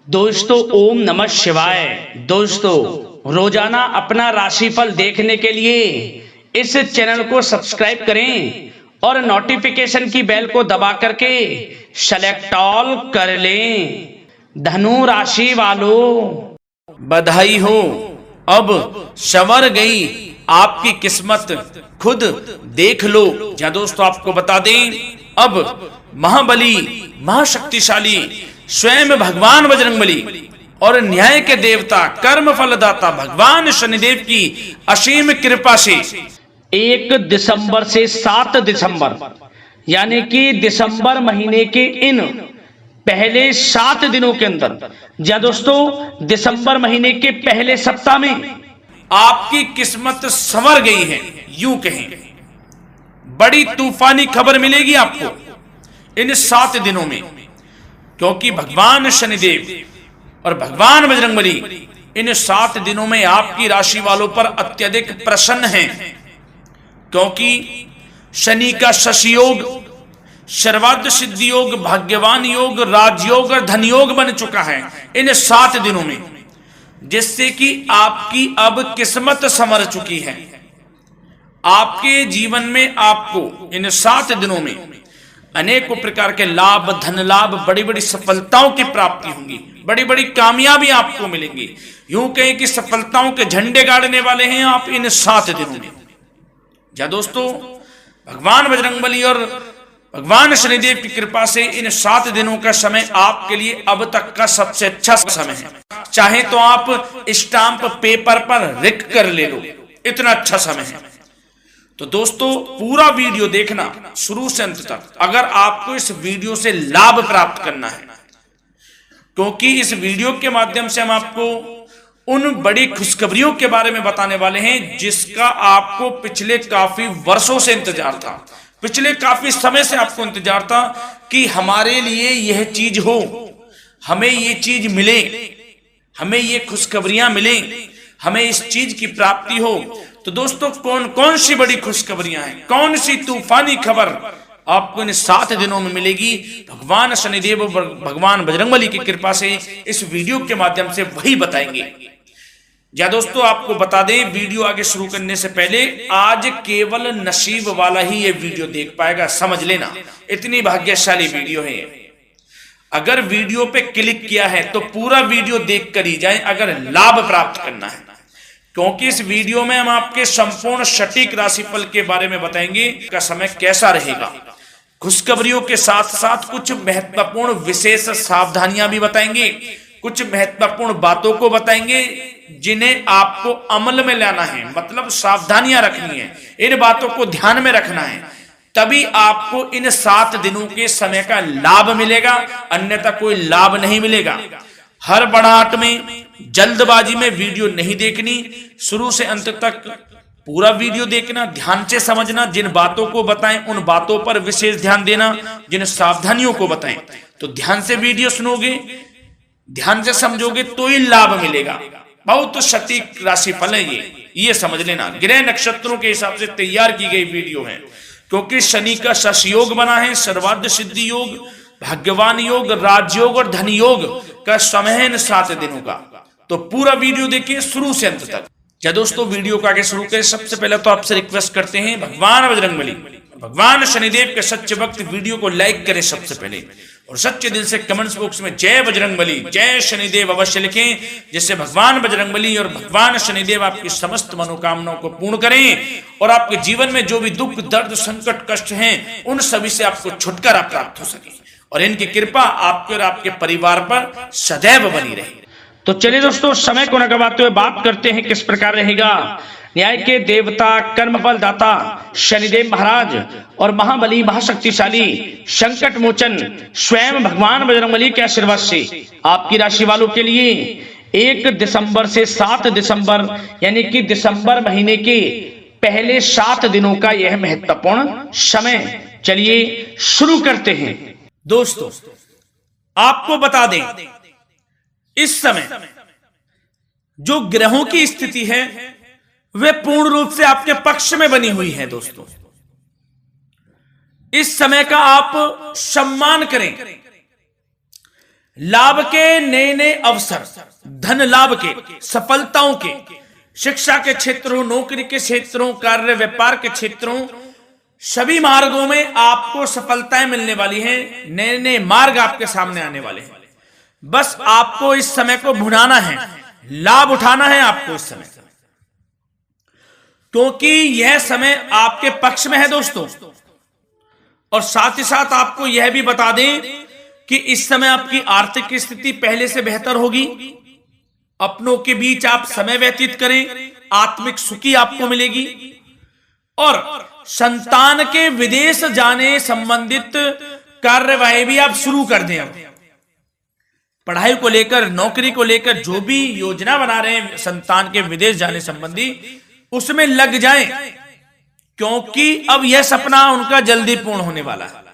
दोस्तों ओम नमः शिवाय। दोस्तों रोजाना अपना राशिफल देखने के लिए इस चैनल को सब्सक्राइब करें और नोटिफिकेशन की बेल को दबा करके सेलेक्ट ऑल कर लें। धनु राशि वालों बधाई हो, अब संवर गई आपकी किस्मत, खुद देख लो। या दोस्तों आपको बता दें, अब महाबली महाशक्तिशाली स्वयं भगवान बजरंगबली और न्याय के देवता कर्म फलदाता भगवान शनिदेव की असीम कृपा से 1 दिसंबर से 7 दिसंबर यानी कि दिसंबर महीने के इन पहले 7 दिनों के अंदर, या दोस्तों दिसंबर महीने के पहले सप्ताह में आपकी किस्मत संवर गई है। यूं कहें, बड़ी तूफानी खबर मिलेगी आपको इन 7 दिनों में, क्योंकि भगवान शनिदेव और भगवान बजरंगबली इन 7 दिनों में आपकी राशि वालों पर अत्यधिक प्रसन्न हैं, क्योंकि शनि का शशि योग, सर्वार्थ सिद्धि योग, भाग्यवान योग, राजयोग और धन योग बन चुका है इन 7 दिनों में, जिससे कि आपकी अब किस्मत संवर चुकी है। आपके जीवन में आपको इन 7 दिनों में अनेकों प्रकार के लाभ, धन लाभ, बड़ी बड़ी सफलताओं की प्राप्ति होंगी, बड़ी बड़ी कामयाबी आपको मिलेंगी। यूं कहें कि सफलताओं के झंडे गाड़ने वाले हैं आप इन 7 दिनों में। या दोस्तों भगवान बजरंगबली और भगवान शनिदेव की कृपा से इन 7 दिनों का समय आपके लिए अब तक का सबसे अच्छा समय है। चाहे तो आप स्टाम्प पेपर पर लिख कर ले लो, इतना अच्छा समय है। तो दोस्तों पूरा वीडियो देखना शुरू से अंत तक, अगर आपको इस वीडियो से लाभ प्राप्त करना है, क्योंकि इस वीडियो के माध्यम से हम आपको उन बड़ी खुशखबरियों के बारे में बताने वाले हैं जिसका आपको पिछले काफी वर्षों से इंतजार था, पिछले काफी समय से आपको इंतजार था कि हमारे लिए यह चीज हो, हमें ये चीज मिले, हमें ये खुशखबरियां मिले, हमें इस चीज की प्राप्ति हो। तो दोस्तों कौन कौन सी बड़ी खुशखबरियां हैं, कौन सी तूफानी खबर आपको इन 7 दिनों में मिलेगी, भगवान शनिदेव और भगवान बजरंगबली की कृपा से इस वीडियो के माध्यम से वही बताएंगे। या दोस्तों आपको बता दें, वीडियो आगे शुरू करने से पहले आज केवल नसीब वाला ही ये वीडियो देख पाएगा, समझ लेना, इतनी भाग्यशाली वीडियो है। अगर वीडियो पे क्लिक किया है तो पूरा वीडियो देख कर ही जाए अगर लाभ प्राप्त करना है, क्योंकि इस वीडियो में हम आपके संपूर्ण सटीक राशिफल के बारे में बताएंगे का समय कैसा रहेगा। खुशखबरियों के साथ साथ कुछ महत्वपूर्ण विशेष सावधानियां भी बताएंगे, कुछ महत्वपूर्ण बातों को बताएंगे जिन्हें आपको अमल में लाना है, मतलब सावधानियां रखनी है, इन बातों को ध्यान में रखना है, तभी आपको इन 7 दिनों के समय का लाभ मिलेगा, अन्यथा कोई लाभ नहीं मिलेगा। हर बड़ाहट में, जल्दबाजी में वीडियो नहीं देखनी, शुरू से अंत तक पूरा वीडियो देखना, ध्यान से समझना, जिन बातों को बताएं उन बातों पर विशेष ध्यान देना, जिन सावधानियों को बताएं तो ध्यान से वीडियो सुनोगे, ध्यान से समझोगे तो ही लाभ मिलेगा। बहुत सटीक राशिफल है ये समझ लेना। ग्रह नक्षत्रों के हिसाब से तैयार की गई वीडियो है, क्योंकि शनि का शशि योग बना है, सर्वार्थ सिद्धि योग, भाग्यवान योग, राजयोग और धन योग का समय है इन 7 दिनों का। तो पूरा वीडियो देखिए शुरू से अंत तक। या दोस्तों वीडियो को आगे शुरू करें, सबसे पहले तो आपसे रिक्वेस्ट करते हैं, भगवान बजरंगबली, भगवान शनिदेव के सच्चे भक्त वीडियो को लाइक करें सबसे पहले, और सच्चे दिल से कमेंट्स बॉक्स में जय बजरंगबली, जय शनिदेव अवश्य लिखें, जिससे भगवान बजरंगबली और भगवान शनिदेव आपकी समस्त मनोकामनाओं को पूर्ण करें और आपके जीवन में जो भी दुख, दर्द, संकट, कष्ट हैं उन सभी से आपको छुटकारा प्राप्त हो सके और इनकी कृपा आपके और आपके परिवार पर सदैव बनी रहे। तो चलिए दोस्तों समय को न गवाते हुए बात करते हैं किस प्रकार रहेगा न्याय के देवता कर्मफल दाता शनिदेव महाराज और महाबली महाशक्तिशाली संकट मोचन स्वयं भगवान बजरंगबली के आशीर्वाद से आपकी राशि वालों के लिए 1 दिसंबर से 7 दिसंबर यानी कि दिसंबर महीने के पहले 7 दिनों का यह महत्वपूर्ण समय। चलिए शुरू करते हैं। दोस्तों आपको बता दें, इस समय जो ग्रहों की स्थिति है वे पूर्ण रूप से आपके पक्ष में बनी हुई है। दोस्तों इस समय का आप सम्मान करें, लाभ के नए नए अवसर, धन लाभ के, सफलताओं के, शिक्षा के क्षेत्रों, नौकरी के क्षेत्रों, कार्य व्यापार के क्षेत्रों, सभी मार्गों में आपको सफलताएं मिलने वाली हैं। नए नए मार्ग आपके सामने आने वाले हैं। बस आपको इस समय को भुनाना है, लाभ उठाना है आपको इस समय, क्योंकि यह समय आपके पक्ष में है दोस्तों। और साथ ही साथ आपको यह भी बता दें कि इस समय आपकी आर्थिक स्थिति पहले से बेहतर होगी। अपनों के बीच आप समय व्यतीत करें, आत्मिक सुखी आपको मिलेगी। और संतान के विदेश जाने संबंधित कार्यवाही भी आप शुरू कर दें। अब पढ़ाई को लेकर, नौकरी को लेकर जो भी योजना बना रहे हैं संतान के विदेश जाने संबंधी, उसमें लग जाएं, क्योंकि अब यह सपना उनका जल्दी पूर्ण होने वाला है।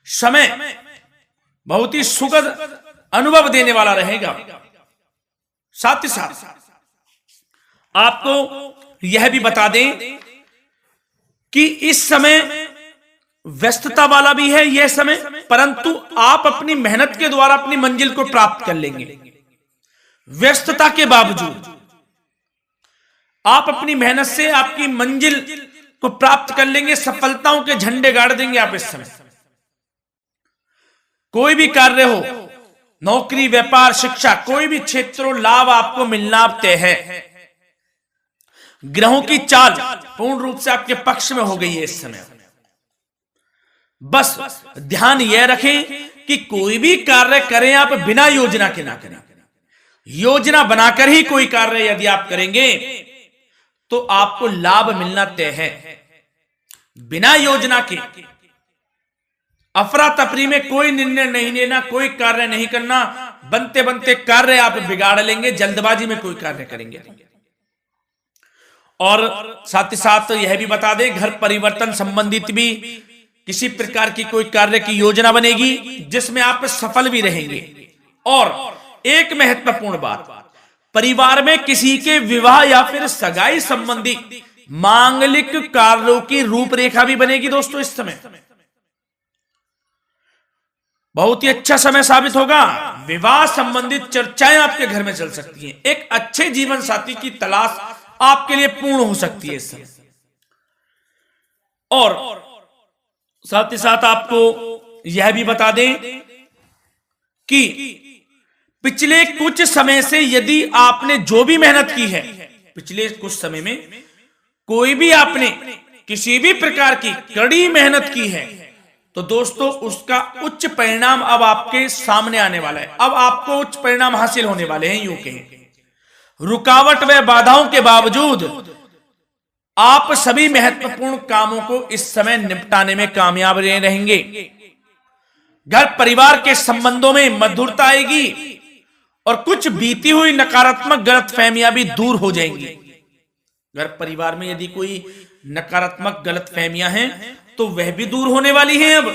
समय बहुत ही सुखद अनुभव देने वाला रहेगा। साथ ही साथ आपको यह भी बता दें कि इस समय व्यस्तता वाला भी है यह समय, परंतु आप अपनी मेहनत के द्वारा अपनी मंजिल को प्राप्त कर लेंगे। व्यस्तता के बावजूद आप अपनी मेहनत से आपकी मंजिल को प्राप्त कर लेंगे। सफलताओं के झंडे गाड़ देंगे आप इस समय। कोई भी कार्य हो, नौकरी, व्यापार, शिक्षा, कोई भी क्षेत्रों, लाभ आपको मिलना अब तय है। ग्रहों की चाल पूर्ण रूप से आपके पक्ष में हो गई है इस समय। बस ध्यान यह रखें कि कोई भी कार्य करें आप बिना योजना के ना करें। योजना बनाकर ही कोई कार्य यदि आप करेंगे तो आपको लाभ मिलना तय है। बिना योजना के अफरा तफरी में कोई निर्णय नहीं लेना, कोई कार्य नहीं करना। बनते बनते कार्य आप बिगाड़ लेंगे, जल्दबाजी में कोई कार्य करेंगे। और साथ ही साथ यह भी बता दें, घर परिवर्तन संबंधित भी किसी प्रकार की कोई कार्य की योजना बनेगी जिसमें आप सफल भी रहेंगे। और एक महत्वपूर्ण बात, परिवार में किसी के विवाह या फिर सगाई संबंधी मांगलिक कार्यों की रूपरेखा भी बनेगी दोस्तों इस समय। बहुत ही अच्छा समय साबित होगा। विवाह संबंधित चर्चाएं आपके घर में चल सकती हैं। एक अच्छे जीवन साथी की तलाश आपके लिए पूर्ण हो सकती है इस समय। और साथ ही साथ आपको यह भी बता दें कि पिछले कुछ समय से यदि आपने जो भी मेहनत की है, पिछले कुछ समय में कोई भी आपने किसी भी प्रकार की कड़ी मेहनत की है, तो दोस्तों उसका उच्च परिणाम अब आपके सामने आने वाला है। अब आपको उच्च परिणाम हासिल होने वाले हैं। यूं कहें, रुकावट व बाधाओं के बावजूद आप सभी महत्वपूर्ण कामों को इस समय निपटाने में कामयाब रहेंगे। घर परिवार के संबंधों में मधुरता आएगी और कुछ बीती हुई नकारात्मक गलतफहमियां भी दूर हो जाएंगी। घर परिवार में यदि कोई नकारात्मक गलतफहमियां हैं तो वह भी दूर होने वाली हैं अब,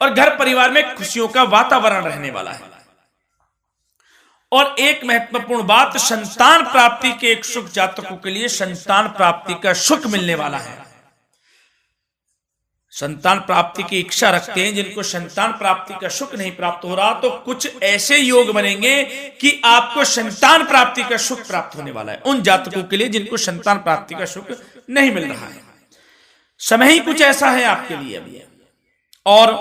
और घर परिवार में खुशियों का वातावरण रहने वाला है। और एक महत्वपूर्ण बात, संतान प्राप्ति के इच्छुक जातकों के लिए संतान प्राप्ति का सुख मिलने वाला है। संतान प्राप्ति की इच्छा रखते हैं जिनको संतान प्राप्ति का सुख नहीं प्राप्त हो रहा, तो कुछ ऐसे योग बनेंगे कि आपको संतान प्राप्ति का सुख प्राप्त होने वाला है। उन जातकों के लिए जिनको संतान प्राप्ति का सुख नहीं मिल रहा है, समय ही कुछ ऐसा है आपके लिए अभी। और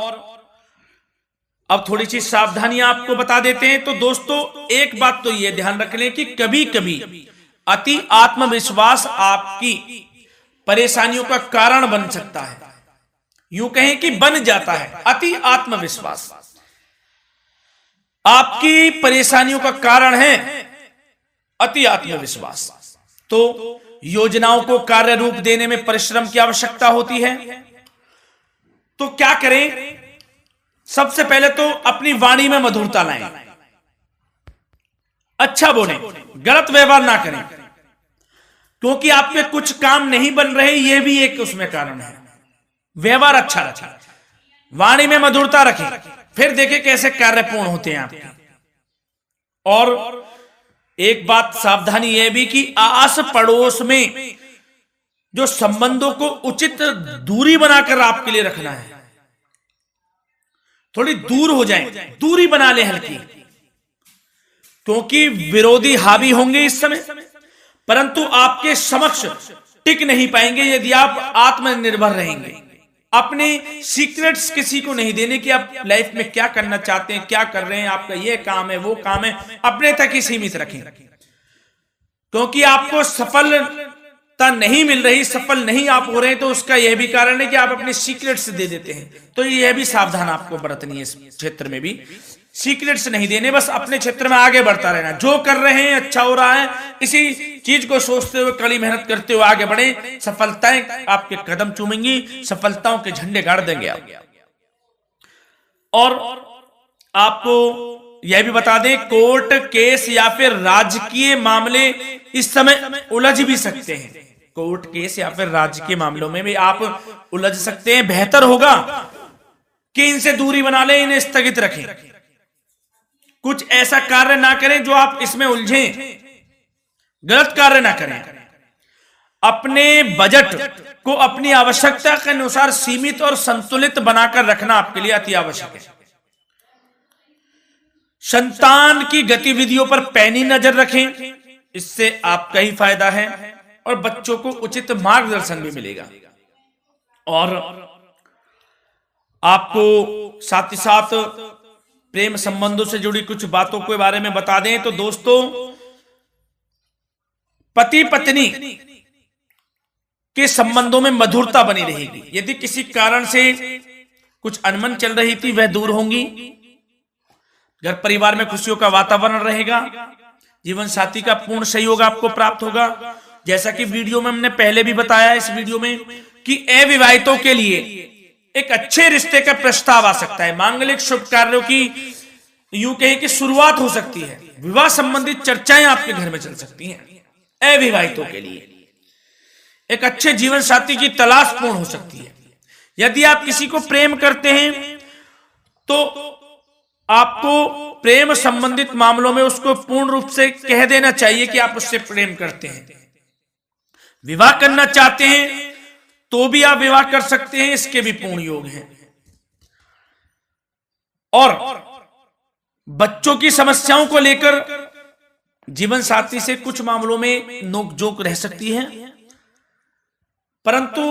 अब थोड़ी सी सावधानियां आपको बता देते हैं। तो दोस्तों एक बात तो यह ध्यान रख लें कि कभी कभी अति आत्मविश्वास आपकी परेशानियों का कारण बन सकता है। यूं कहें कि बन जाता है। अति आत्मविश्वास आपकी परेशानियों का कारण है। अति आत्मविश्वास तो योजनाओं को कार्य रूप देने में परिश्रम की आवश्यकता होती है। तो क्या करें? सबसे पहले तो अपनी वाणी में मधुरता लाएं, अच्छा बोलें, गलत व्यवहार ना करें, क्योंकि आपके कुछ काम नहीं बन रहे, यह भी एक उसमें कारण है। व्यवहार अच्छा रखें, वाणी में मधुरता रखें, फिर देखें कैसे कार्य पूर्ण होते हैं आपके। और एक बात सावधानी यह भी कि आस पड़ोस में जो संबंधों को उचित दूरी बनाकर आपके लिए रखना है, थोड़ी दूर हो जाएं, दूरी बना ले हल्की, क्योंकि विरोधी हावी होंगे इस समय, परंतु आपके समक्ष टिक नहीं पाएंगे यदि आप आत्मनिर्भर रहेंगे। अपने सीक्रेट्स किसी को नहीं देने कि आप लाइफ में क्या करना चाहते हैं, क्या कर रहे हैं, आपका ये काम है, वो काम है, अपने तक ही सीमित रखें, क्योंकि आपको सफलता नहीं मिल रही, सफल नहीं आप हो रहे हैं, तो उसका यह भी कारण है कि आप अपने सीक्रेट्स दे देते हैं। तो यह भी सावधान आपको बरतनी है, इस क्षेत्र में भी सीक्रेट्स नहीं देने, बस अपने क्षेत्र में आगे बढ़ता रहना, जो कर रहे हैं अच्छा हो रहा है, इसी चीज को सोचते हुए कड़ी मेहनत करते हुए आगे बढ़े, सफलताएं आपके कदम चूमेंगी, सफलताओं के झंडे गाड़ देंगे आप। और आपको यह भी बता दें, कोर्ट केस या फिर राजकीय मामले इस समय उलझ भी सकते हैं। कोर्ट केस या फिर राजकीय मामलों में भी आप उलझ सकते हैं। बेहतर होगा कि इनसे दूरी बना लें, इन्हें स्थगित रखें, कुछ ऐसा कार्य ना करें जो आप इसमें उलझें, गलत कार्य ना करें। अपने बजट को अपनी आवश्यकता के अनुसार सीमित और संतुलित बनाकर रखना आपके लिए अति आवश्यक है। संतान की गतिविधियों पर पैनी नजर रखें, इससे आपका ही फायदा है और बच्चों को उचित मार्गदर्शन भी मिलेगा। और आपको साथ ही साथ प्रेम संबंधों से जुड़ी कुछ बातों के बारे में बता दें तो दोस्तों, पति पत्नी के संबंधों में मधुरता बनी रहेगी। यदि किसी कारण से कुछ अनबन चल रही थी वह दूर होंगी, घर परिवार में खुशियों का वातावरण रहेगा, जीवन साथी का पूर्ण सहयोग आपको प्राप्त होगा। जैसा कि वीडियो में हमने पहले भी बताया इस वीडियो में कि अविवाहितों के लिए एक अच्छे रिश्ते का प्रस्ताव आ सकता है। मांगलिक शुभ कार्यों की यूं कहें कि शुरुआत हो सकती है। विवाह संबंधित चर्चाएं आपके घर में चल सकती हैं। अविवाहितों के लिए एक अच्छे जीवन साथी की तलाश पूर्ण हो सकती है। यदि आप किसी को प्रेम करते हैं तो आपको प्रेम संबंधित मामलों में उसको पूर्ण रूप से कह देना चाहिए कि आप उससे प्रेम करते हैं। विवाह करना चाहते हैं तो भी आप विवाह कर सकते हैं, इसके भी पूर्ण योग हैं। और बच्चों की समस्याओं को लेकर जीवन साथी से कुछ मामलों में नोकझोंक रह सकती है, परंतु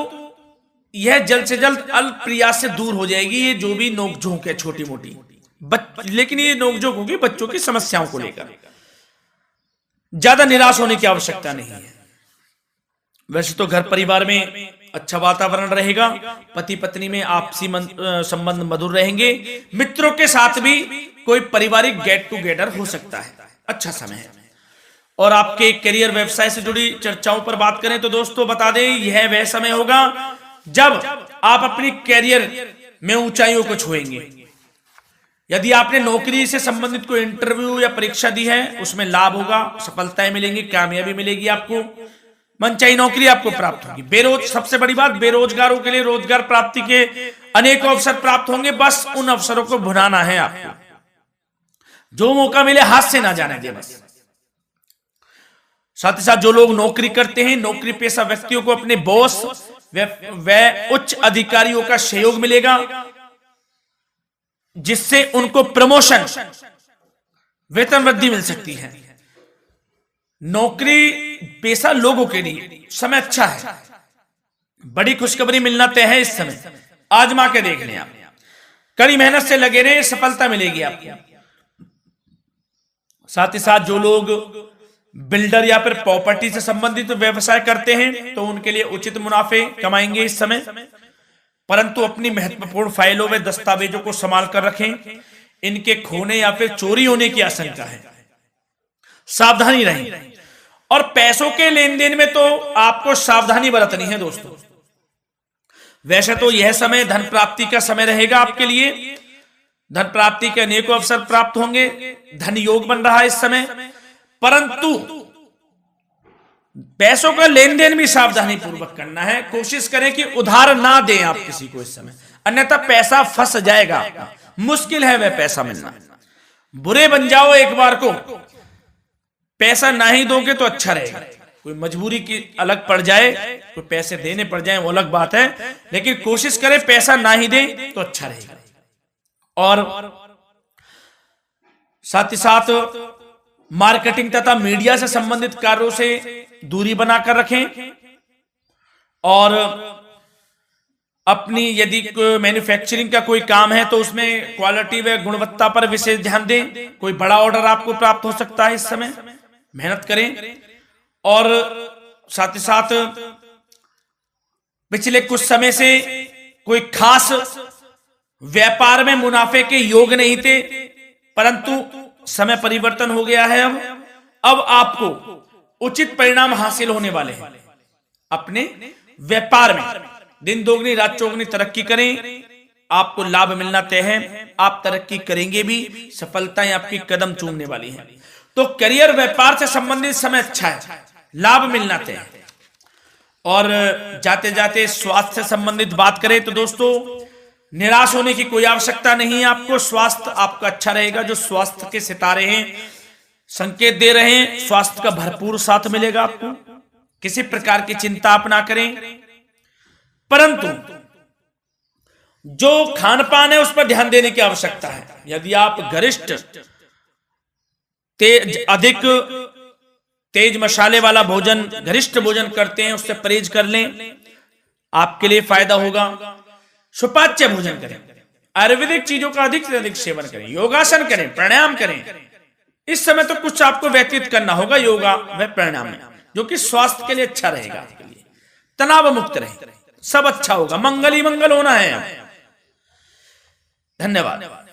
यह जल्द से जल्द अल्प प्रयास से दूर हो जाएगी। ये जो भी नोकझोंक है छोटी मोटी, लेकिन ये नोकझोंक होगी बच्चों की समस्याओं को लेकर। ज्यादा निराश होने की आवश्यकता नहीं है। वैसे तो घर परिवार में अच्छा वातावरण रहेगा, पति पत्नी में आपसी संबंध मधुर रहेंगे, मित्रों के साथ भी कोई पारिवारिक गेट टुगेदर हो सकता है, अच्छा समय है। और आपके करियर व्यवसाय से जुड़ी चर्चाओं पर बात करें तो दोस्तों बता दें, यह वह समय होगा जब आप अपनी करियर में ऊंचाइयों को छुएंगे। यदि आपने नौकरी से संबंधित कोई इंटरव्यू या परीक्षा दी है, उसमें लाभ होगा, सफलताएं मिलेंगी, कामयाबी मिलेगी, आपको मनचाही नौकरी आपको प्राप्त होगी। सबसे बड़ी बात, बेरोजगारों के लिए रोजगार प्राप्ति के अनेक अवसर प्राप्त होंगे। बस उन अवसरों को भुनाना है आपको, जो मौका मिले हाथ से ना जाने दे बस। साथ ही साथ जो लोग नौकरी करते हैं, नौकरी पेशा व्यक्तियों को अपने बॉस व उच्च अधिकारियों का सहयोग मिलेगा, जिससे उनको प्रमोशन, वेतन वृद्धि मिल सकती है। नौकरी पेशा लोगों के लिए समय अच्छा है, बड़ी खुशखबरी मिलना तय है इस समय। आजमा के देख लें आप, कड़ी मेहनत से लगे रहे, सफलता मिलेगी आपको। साथ ही साथ जो लोग बिल्डर या फिर प्रॉपर्टी से संबंधित व्यवसाय करते हैं तो उनके लिए उचित मुनाफे कमाएंगे इस समय, परंतु अपनी महत्वपूर्ण फाइलों व दस्तावेजों को संभाल कर रखें। इनके खोने या फिर चोरी होने की आशंका है, सावधानी रहें। और पैसों के लेन देन में तो आपको सावधानी बरतनी है दोस्तों। वैसे तो यह समय धन प्राप्ति का समय रहेगा आपके लिए, धन प्राप्ति के अनेकों अवसर प्राप्त होंगे, धन योग बन रहा है इस समय, परंतु पैसों का लेन देन भी सावधानी पूर्वक करना है। कोशिश करें कि उधार ना दें आप किसी को इस समय, अन्यथा पैसा फंस जाएगा आपका, मुश्किल है वह पैसा मिलना। बुरे बन जाओ एक बार को, पैसा ना ही दोगे तो अच्छा रहेगा। कोई मजबूरी की अलग पड़ जाए, कोई पैसे देने पड़ जाए वो अलग बात है, लेकिन कोशिश करें पैसा ना ही दें तो अच्छा रहेगा। और साथ ही साथ मार्केटिंग तथा मीडिया से संबंधित कार्यों से दूरी बनाकर रखें और अपनी यदि मैन्युफैक्चरिंग का कोई काम है तो उसमें क्वालिटी व गुणवत्ता पर विशेष ध्यान दें। कोई बड़ा ऑर्डर आपको प्राप्त हो सकता है इस समय, मेहनत करें। और साथ ही साथ पिछले कुछ समय से कोई खास व्यापार में मुनाफे के योग नहीं थे, परंतु समय परिवर्तन हो गया है। अब आपको उचित परिणाम हासिल होने वाले हैं। अपने व्यापार में दिन दोगुनी रात चौगुनी तरक्की करें, आपको लाभ मिलना तय है। आप तरक्की करेंगे भी, सफलताएं आपकी कदम चूमने वाली हैं। तो करियर व्यापार से संबंधित समय अच्छा है, लाभ मिलना तय है। और जाते जाते स्वास्थ्य से संबंधित बात करें तो दोस्तों, निराश होने की कोई आवश्यकता नहीं है। आपको स्वास्थ्य आपका अच्छा रहेगा। जो स्वास्थ्य के सितारे हैं संकेत दे रहे हैं, स्वास्थ्य का भरपूर साथ मिलेगा आपको। किसी प्रकार की चिंता आप ना करें, परंतु जो खान पान है उस पर ध्यान देने की आवश्यकता है। यदि आप गरिष्ठ अधिक तेज मसाले वाला भोजन, गरिष्ठ भोजन करते हैं, उससे परहेज कर लें, आपके लिए फायदा होगा। सुपाच्य भोजन करें, आयुर्वेदिक चीजों का अधिक से अधिक सेवन करें, योगासन करें, प्राणायाम करें। इस समय तो कुछ आपको व्यतीत करना होगा योगा व प्राणायाम में, जो कि स्वास्थ्य के लिए अच्छा रहेगा। आपके लिए तनाव मुक्त रहे, सब अच्छा होगा। मंगल ही मंगल होना है। धन्यवाद।